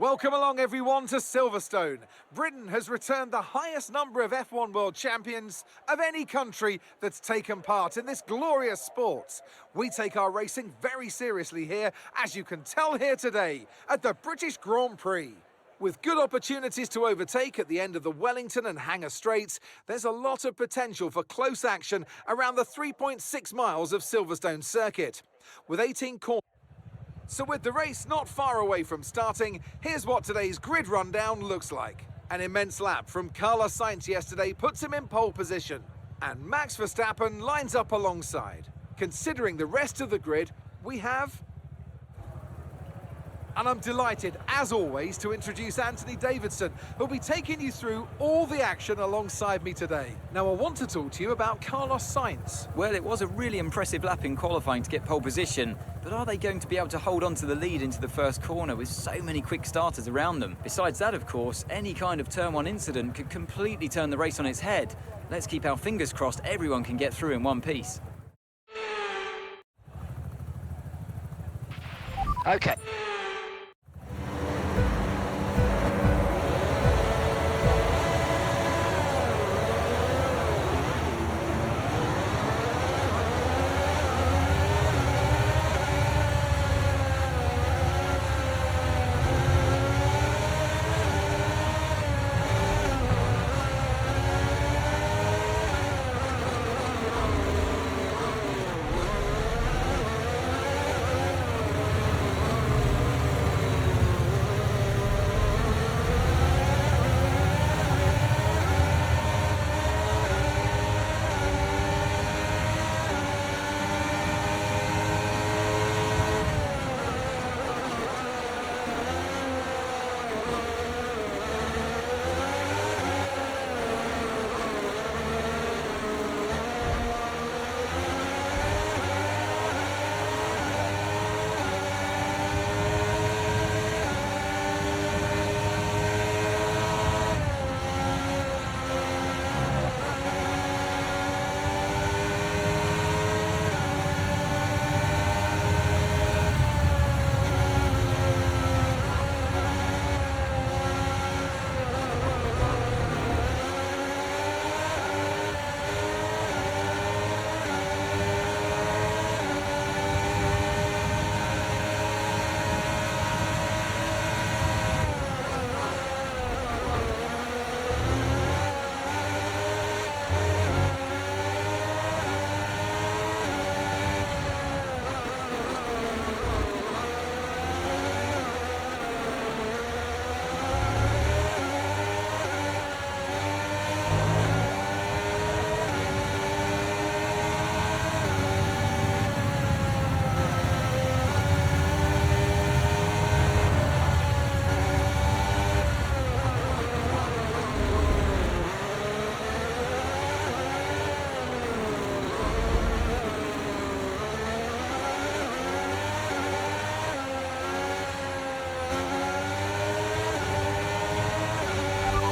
Welcome along everyone to Silverstone. Britain has returned the highest number of F1 World Champions of any country that's taken part in this glorious sport. We take our racing very seriously here, as you can tell here today, at the British Grand Prix. With good opportunities to overtake at the end of the Wellington and Hangar Straights, there's a lot of potential for close action around the 3.6 miles of Silverstone circuit. With 18 corners. So with the race not far away from starting, here's what today's grid rundown looks like. An immense lap from Carlos Sainz yesterday puts him in pole position, and Max Verstappen lines up alongside. Considering the rest of the grid, we have... And I'm delighted, as always, to introduce Anthony Davidson, who'll be taking you through all the action alongside me today. Now, I want to talk to you about Carlos Sainz. Well, it was a really impressive lap in qualifying to get pole position, but are they going to be able to hold on to the lead into the first corner with so many quick starters around them? Besides that, of course, any kind of Turn 1 incident could completely turn the race on its head. Let's keep our fingers crossed everyone can get through in one piece. Okay.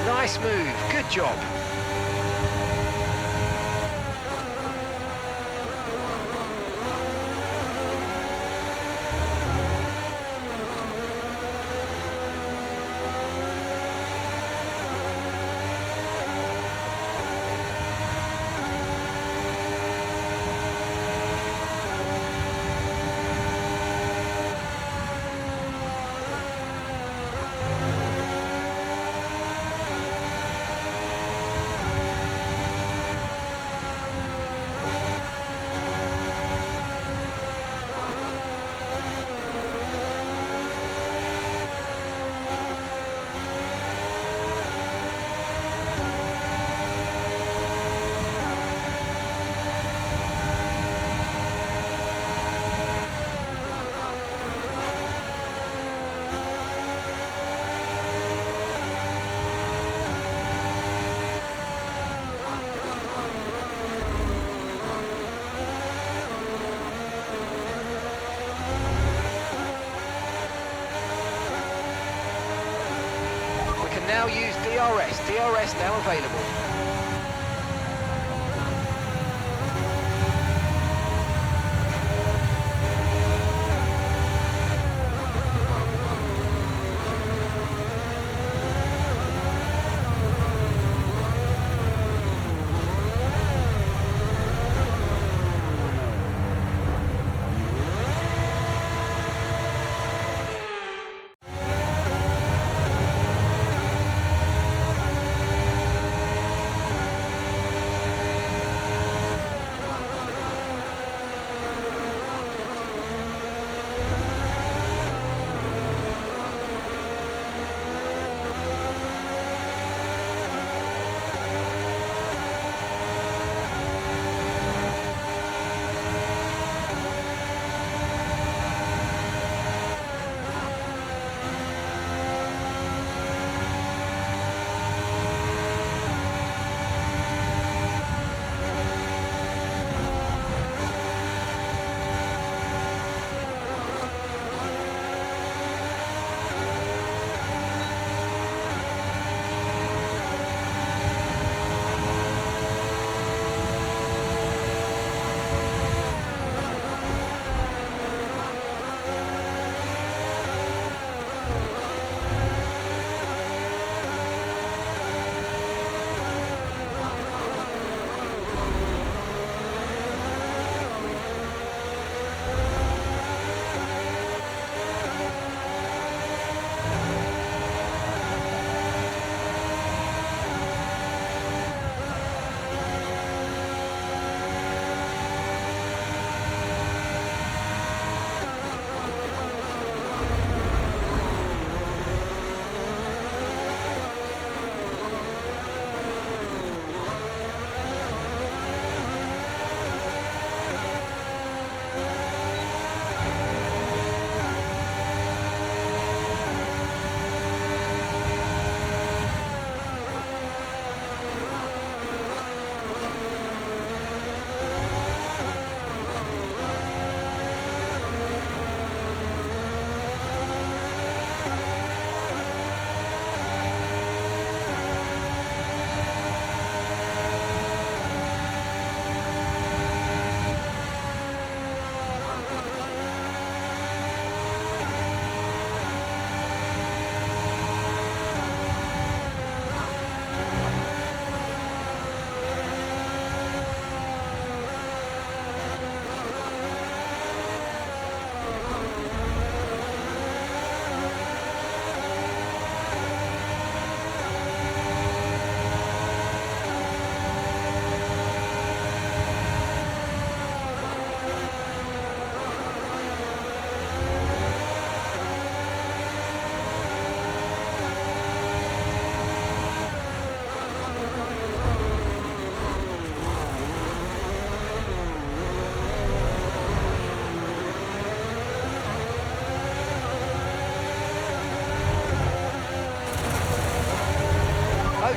Nice move, good job. Now use DRS now available.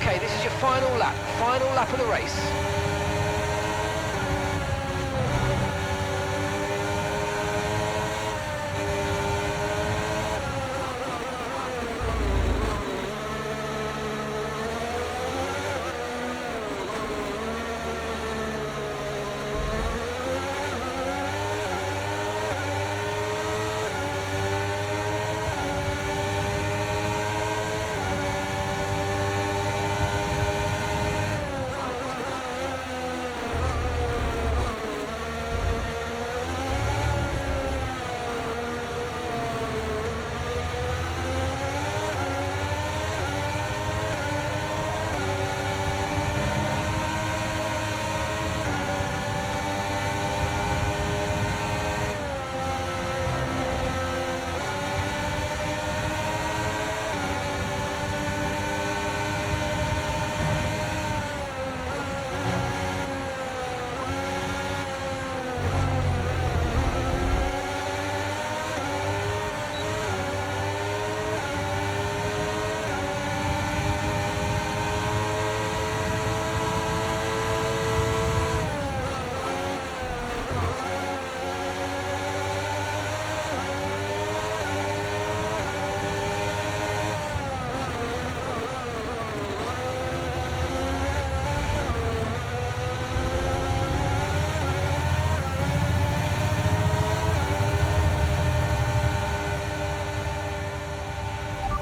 Okay, this is your final lap of the race.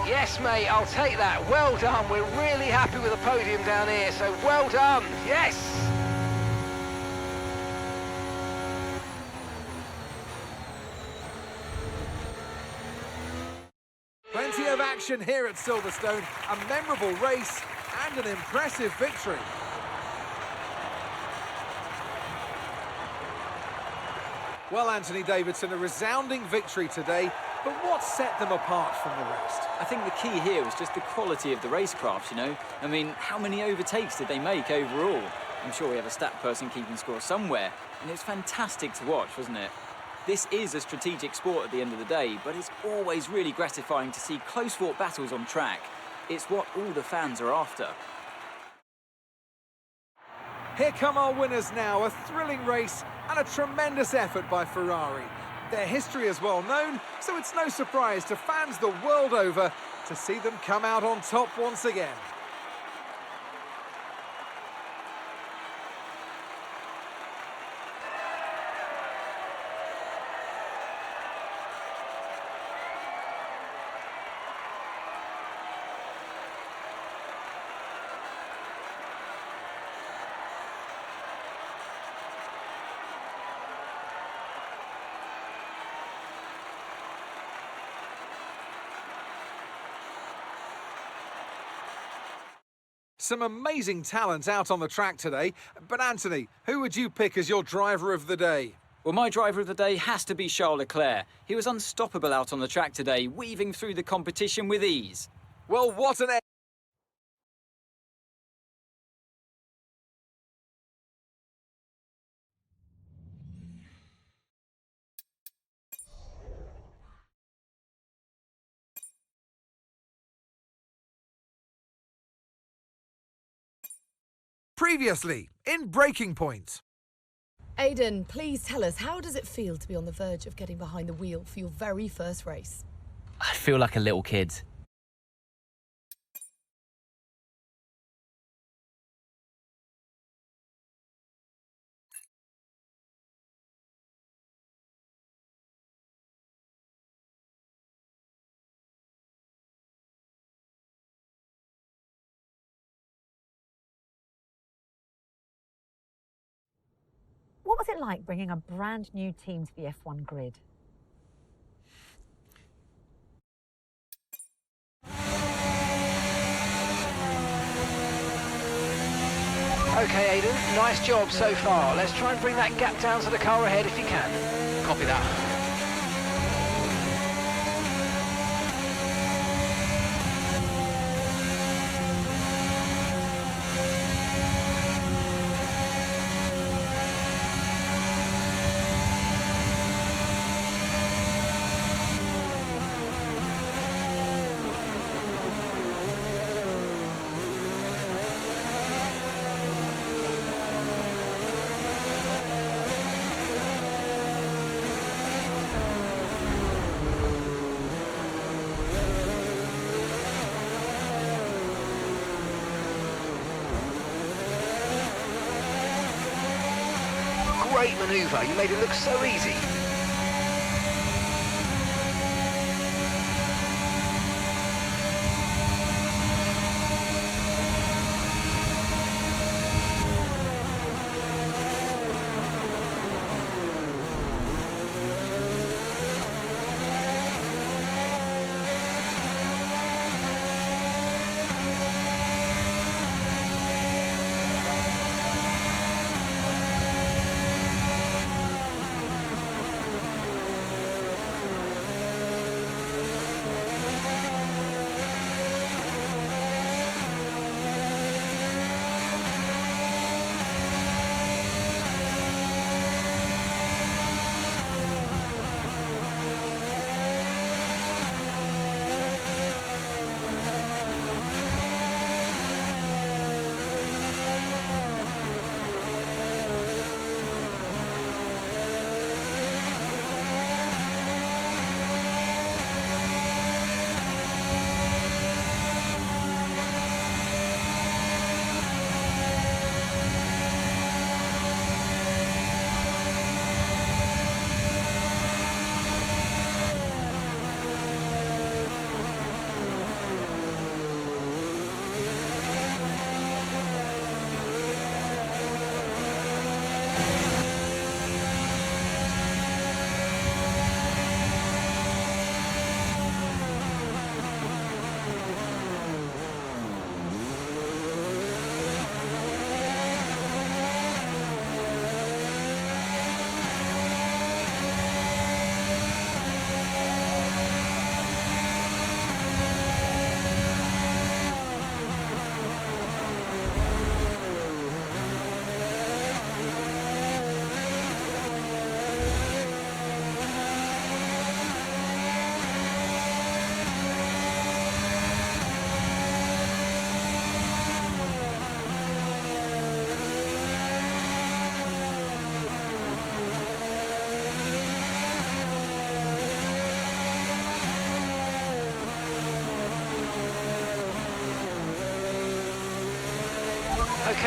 Yes, mate, I'll take that. Well done. We're really happy with the podium down here, so well done. Yes! Plenty of action here at Silverstone, a memorable race and an impressive victory. Well, Anthony Davidson, a resounding victory today, but what set them apart from the rest? I think the key here was just the quality of the racecraft, you know? I mean, how many overtakes did they make overall? I'm sure we have a stat person keeping score somewhere, and it was fantastic to watch, wasn't it? This is a strategic sport at the end of the day, but it's always really gratifying to see close-fought battles on track. It's what all the fans are after. Here come our winners now, a thrilling race and a tremendous effort by Ferrari. Their history is well known, so it's no surprise to fans the world over to see them come out on top once again. Some amazing talent out on the track today. But Anthony, who would you pick as your driver of the day? Well, my driver of the day has to be Charles Leclerc. He was unstoppable out on the track today, weaving through the competition with ease. Well, what an Previously, in Breaking Point. Aidan, please tell us, how does it feel to be on the verge of getting behind the wheel for your very first race? I feel like a little kid. What was it like bringing a brand new team to the F1 grid? Okay, Aidan, nice job so far. Let's try and bring that gap down to the car ahead if you can. Copy that. great manoeuvre. You made it look so easy.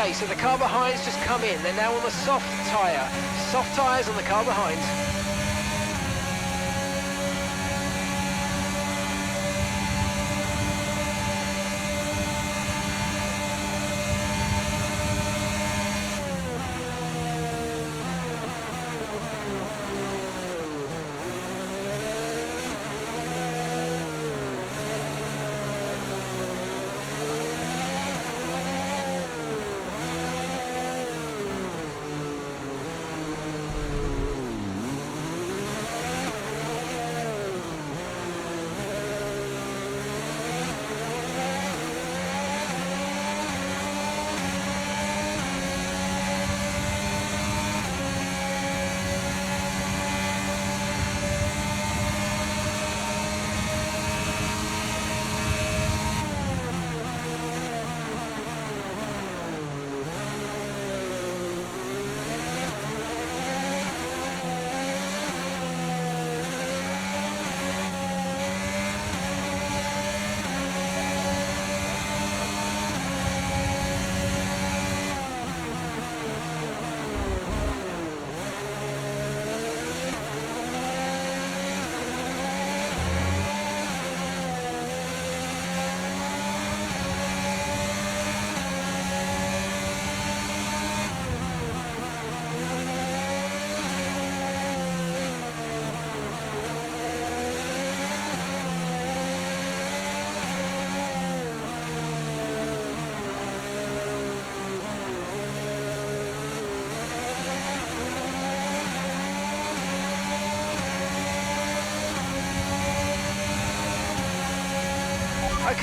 Okay, so the car behind's just come in. They're now on the soft tyre. Soft tyres on the car behind.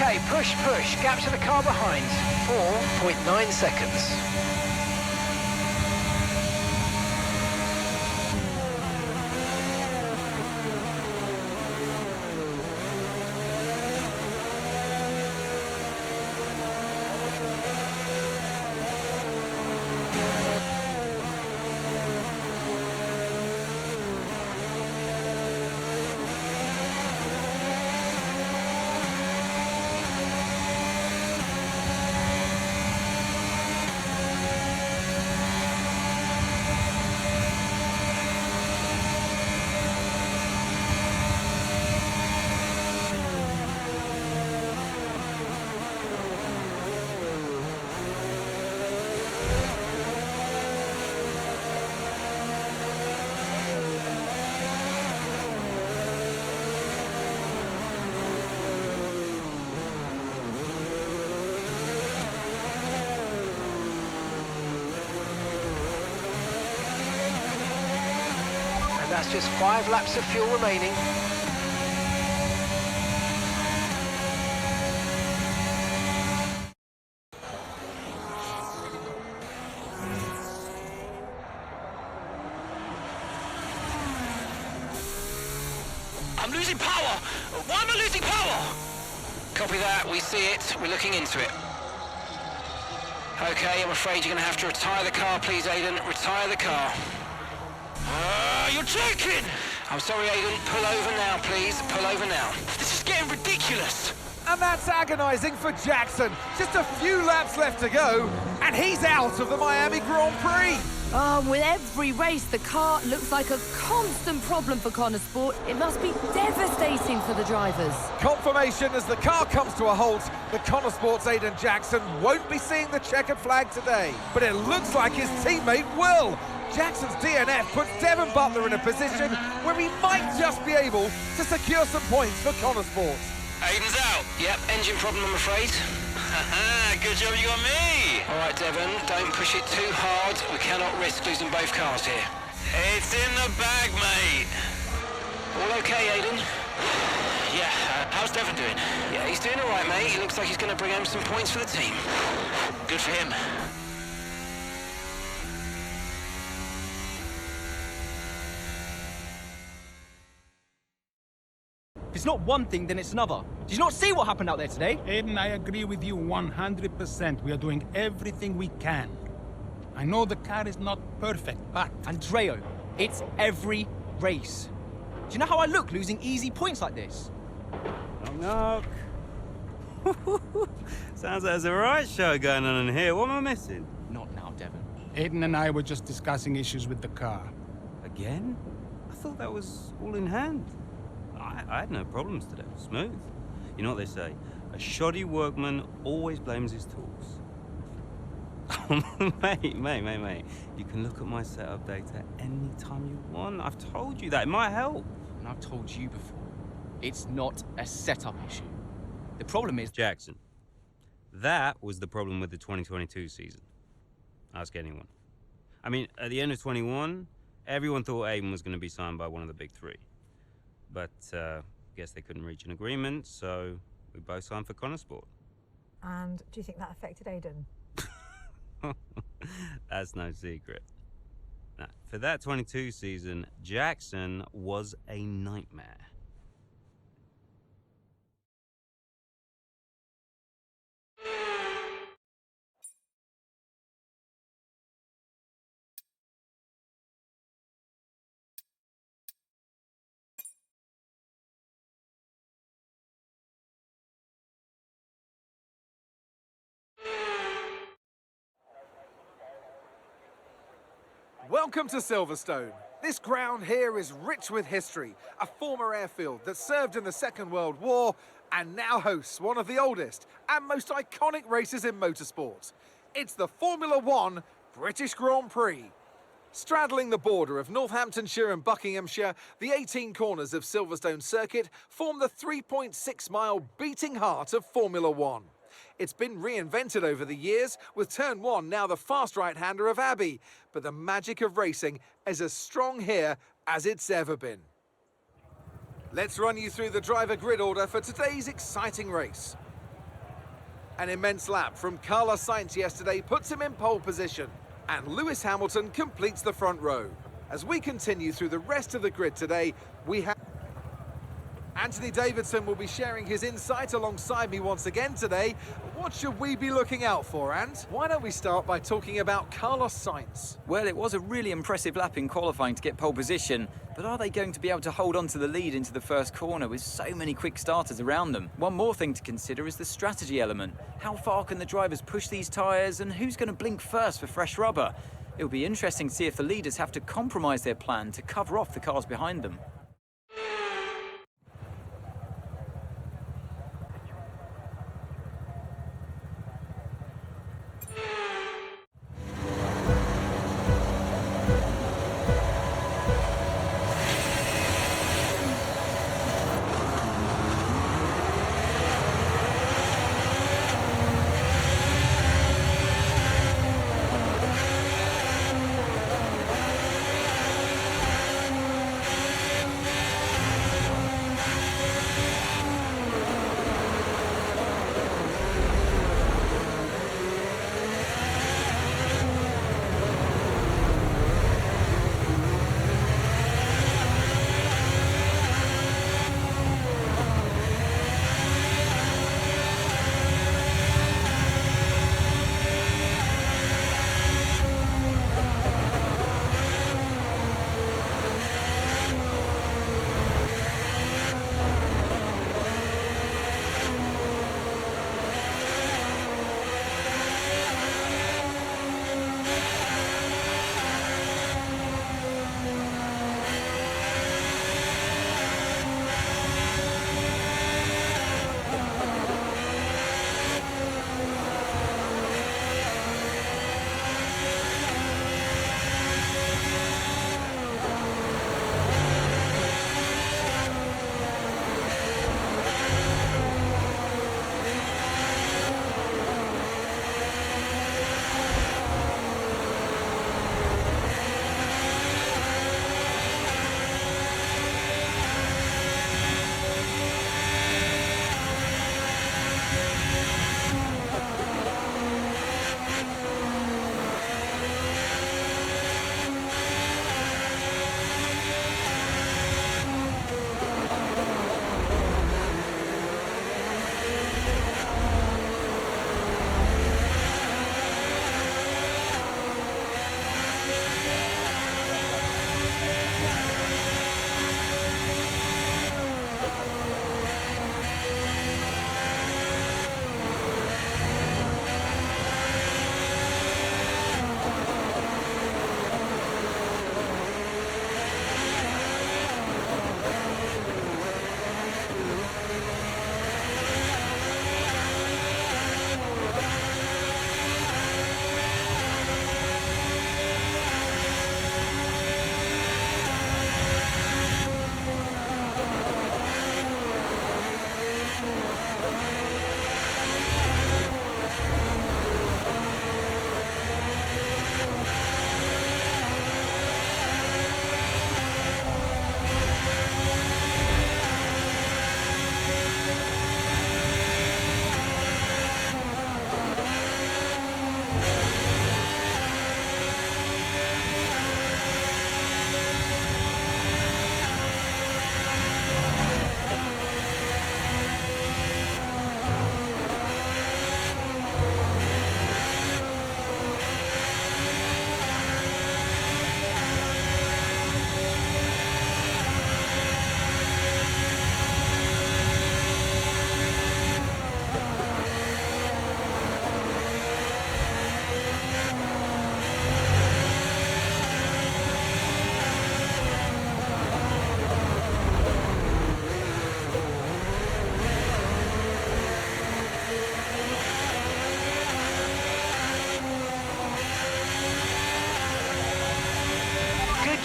Okay, push, push. Gap to the car behind. 4.9 seconds. That's just 5 laps of fuel remaining. I'm losing power! Why am I losing power? Copy that, we see it, we're looking into it. Okay, I'm afraid you're going to have to retire the car, please, Aidan. Retire the car. You're joking! I'm sorry, Aidan. Pull over now, please. Pull over now. This is getting ridiculous! And that's agonising for Jackson. Just a few laps left to go, and he's out of the Miami Grand Prix. Oh, with every race, the car looks like a constant problem for Connor Sport. It must be devastating for the drivers. Confirmation as the car comes to a halt. The Connor Sports Aidan Jackson won't be seeing the checkered flag today, but it looks like his teammate will. Jackson's DNF puts Devon Butler in a position where he might just be able to secure some points for Connor Sports. Aiden's out. Yep, engine problem, I'm afraid. Good job you got me! All right, Devon, don't push it too hard. We cannot risk losing both cars here. It's in the bag, mate. All okay, Aidan? Yeah, how's Devon doing? Yeah, he's doing all right, mate. He looks like he's going to bring home some points for the team. Good for him. If it's not one thing, then it's another. Did you not see what happened out there today? Aiden, I agree with you 100%. We are doing everything we can. I know the car is not perfect, but... Andreo, it's every race. Do you know how I look losing easy points like this? Knock, knock. Sounds like there's a right show going on in here. What am I missing? Not now, Devon. Aiden and I were just discussing issues with the car. Again? I thought that was all in hand. I had no problems today. Smooth. You know what they say? A shoddy workman always blames his tools. mate. You can look at my setup data anytime you want. I've told you that. It might help. And I've told you before, it's not a setup issue. The problem is... Jackson, that was the problem with the 2022 season. Ask anyone. I mean, at the end of 21, everyone thought Aiden was going to be signed by one of the big three. But guess they couldn't reach an agreement, so we both signed for Connor Sport. And do you think that affected Aiden? That's no secret. Now, for that 22 season, Jackson was a nightmare. Welcome to Silverstone. This ground here is rich with history, a former airfield that served in the Second World War and now hosts one of the oldest and most iconic races in motorsport. It's the Formula One British Grand Prix. Straddling the border of Northamptonshire and Buckinghamshire, the 18 corners of Silverstone Circuit form the 3.6-mile beating heart of Formula One. It's been reinvented over the years, with Turn 1 now the fast right-hander of Abbey, but the magic of racing is as strong here as it's ever been. Let's run you through the driver grid order for today's exciting race. An immense lap from Carlos Sainz yesterday puts him in pole position, and Lewis Hamilton completes the front row. As we continue through the rest of the grid today, we have... Anthony Davidson will be sharing his insight alongside me once again today. What should we be looking out for, Ant? Why don't we start by talking about Carlos Sainz? Well, it was a really impressive lap in qualifying to get pole position, but are they going to be able to hold on to the lead into the first corner with so many quick starters around them? One more thing to consider is the strategy element. How far can the drivers push these tyres, and who's going to blink first for fresh rubber? It'll be interesting to see if the leaders have to compromise their plan to cover off the cars behind them.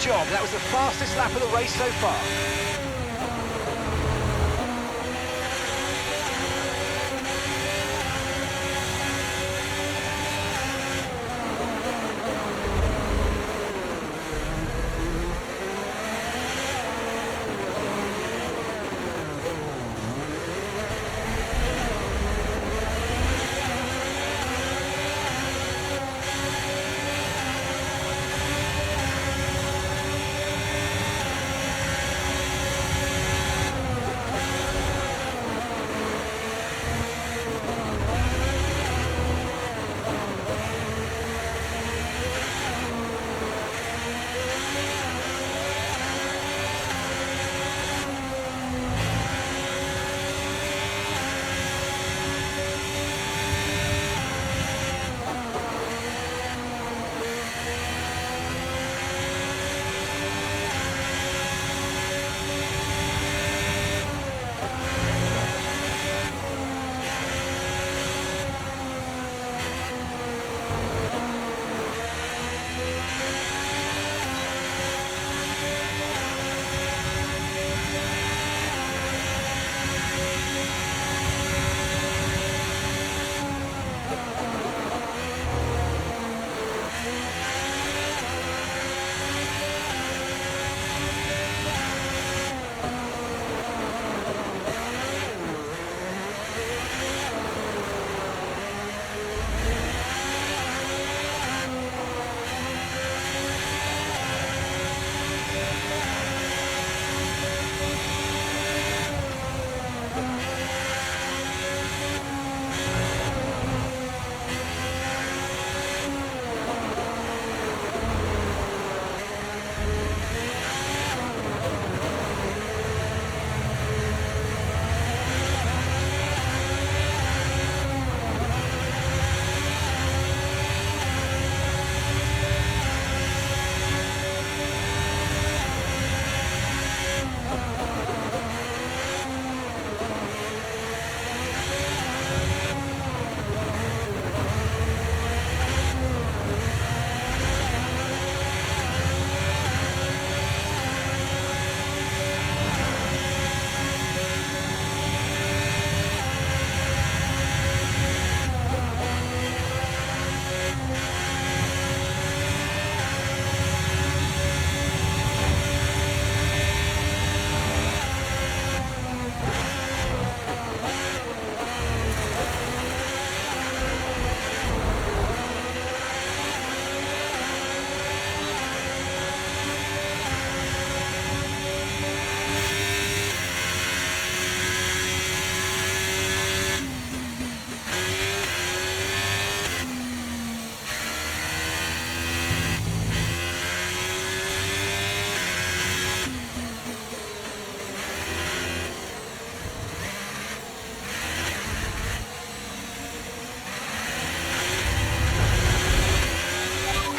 job. That was the fastest lap of the race so far.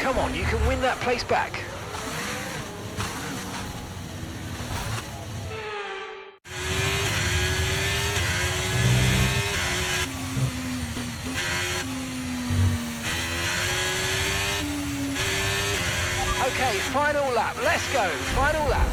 Come on, you can win that place back. Okay, final lap. Let's go. Final lap.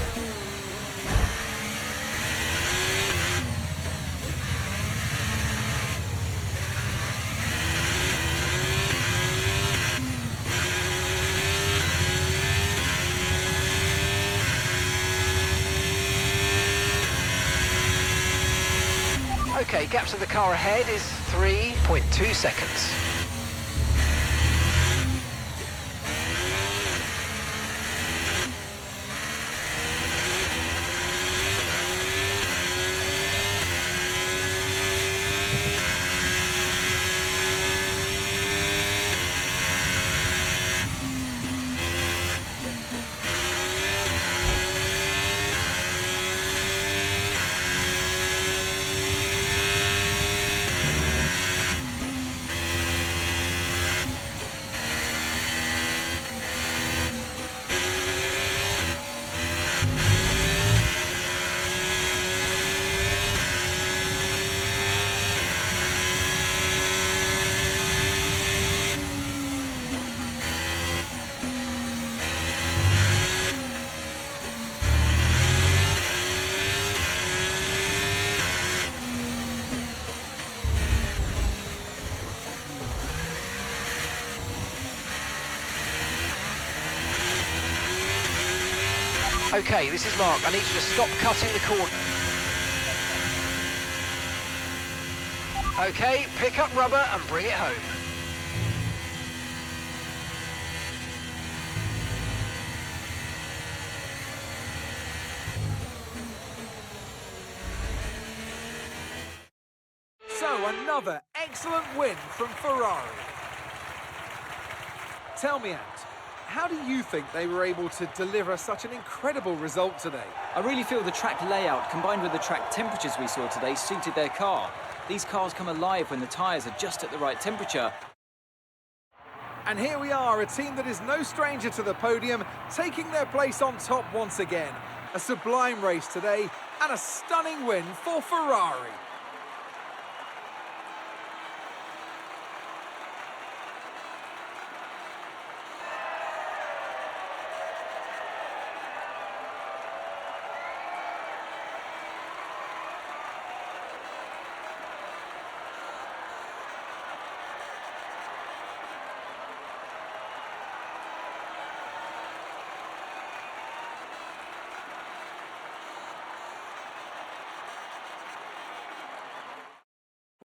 Okay, gap to the car ahead is 3.2 seconds. Okay, this is Mark. I need you to stop cutting the corner. Okay, pick up rubber and bring it home. So another excellent win from Ferrari. Tell me, Ant, how do you think they were able to deliver such an incredible result today? I really feel the track layout combined with the track temperatures we saw today suited their car. These cars come alive when the tyres are just at the right temperature. And here we are, a team that is no stranger to the podium, taking their place on top once again. A sublime race today and a stunning win for Ferrari.